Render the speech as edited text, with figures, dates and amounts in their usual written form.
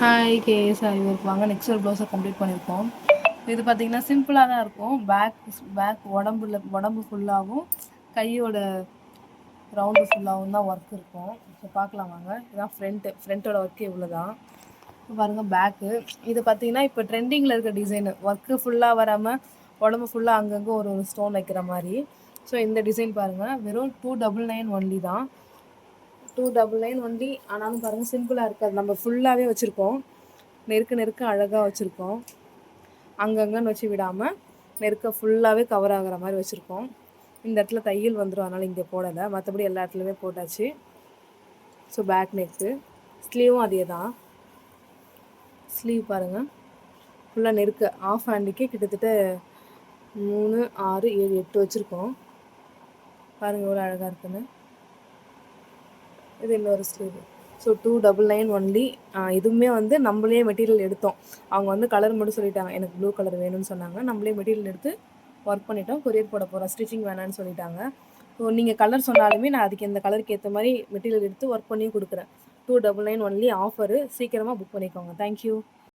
Hi KS இவருக்கு வாங்க next ஒரு ப்ளவுஸை கம்ப்ளீட் பண்ணியிருக்கோம். இது பார்த்தீங்கன்னா சிம்பிளாக தான் இருக்கும். பேக் உடம்பு ஃபுல்லாகவும் கையோட ரவுண்டு ஃபுல்லாகவும் தான் ஒர்க் இருக்கும். ஸோ பார்க்கலாம் வாங்க. இதுதான் ஃப்ரண்ட்டோட ஒர்க்கு இவ்வளோ தான். பாருங்கள் பேக்கு. இது பார்த்தீங்கன்னா இப்போ ட்ரெண்டிங்கில் இருக்க டிசைனு. ஒர்க்கு ஃபுல்லாக வராமல் உடம்பு ஃபுல்லாக அங்கங்கே ஒரு ஸ்டோன் வைக்கிற மாதிரி. ஸோ இந்த டிசைன் பாருங்கள், வெறும் 299 ஒன்லி தான். 299 ஒன்லி. ஆனாலும் பாருங்கள் சிம்பிளாக இருக்காது. நம்ம ஃபுல்லாகவே வச்சுருக்கோம். நெருக்க அழகாக வச்சுருக்கோம். அங்கங்கன்னு வச்சு விடாமல் ஃபுல்லாகவே கவர் ஆகிற மாதிரி வச்சுருக்கோம். இந்த இடத்துல தையல் வந்துடும், அதனால் இங்கே போடலை. மற்றபடி எல்லா இடத்துலையுமே போட்டாச்சு. So back neck. ஸ்லீவும் அதே தான். ஸ்லீவ் பாருங்கள், ஃபுல்லாக ஆஃப் ஹேண்டுக்கே கிட்டத்தட்ட 3, 6, 7, 8 வச்சுருக்கோம். பாருங்கள் எவ்வளோ அழகாக இருக்குன்னு. இது இன்னொரு ஸ்லீவ். So 299 only. இதுவுமே நம்மளே மெட்டீரியல் எடுத்தோம். அவங்க கலர் மட்டும் சொல்லிட்டாங்க, எனக்கு ப்ளூ கலர் வேணும்னு சொன்னாங்க. நம்மளே மெட்டீரியல் எடுத்து ஒர்க் பண்ணிட்டோம். கொரியர் போட போகிறோம், ஸ்டிச்சிங் வேணான்னு சொல்லிட்டாங்க. ஸோ நீங்கள் கலர் சொன்னாலுமே நான் அதுக்கு இந்த கலருக்கு ஏற்ற மாதிரி மெட்டீரியல் எடுத்து ஒர்க் பண்ணியும் கொடுக்குறேன். 299 ஒன்லி ஆஃபரு. சீக்கிரமாக புக் பண்ணிக்கோங்க. தேங்க்யூ.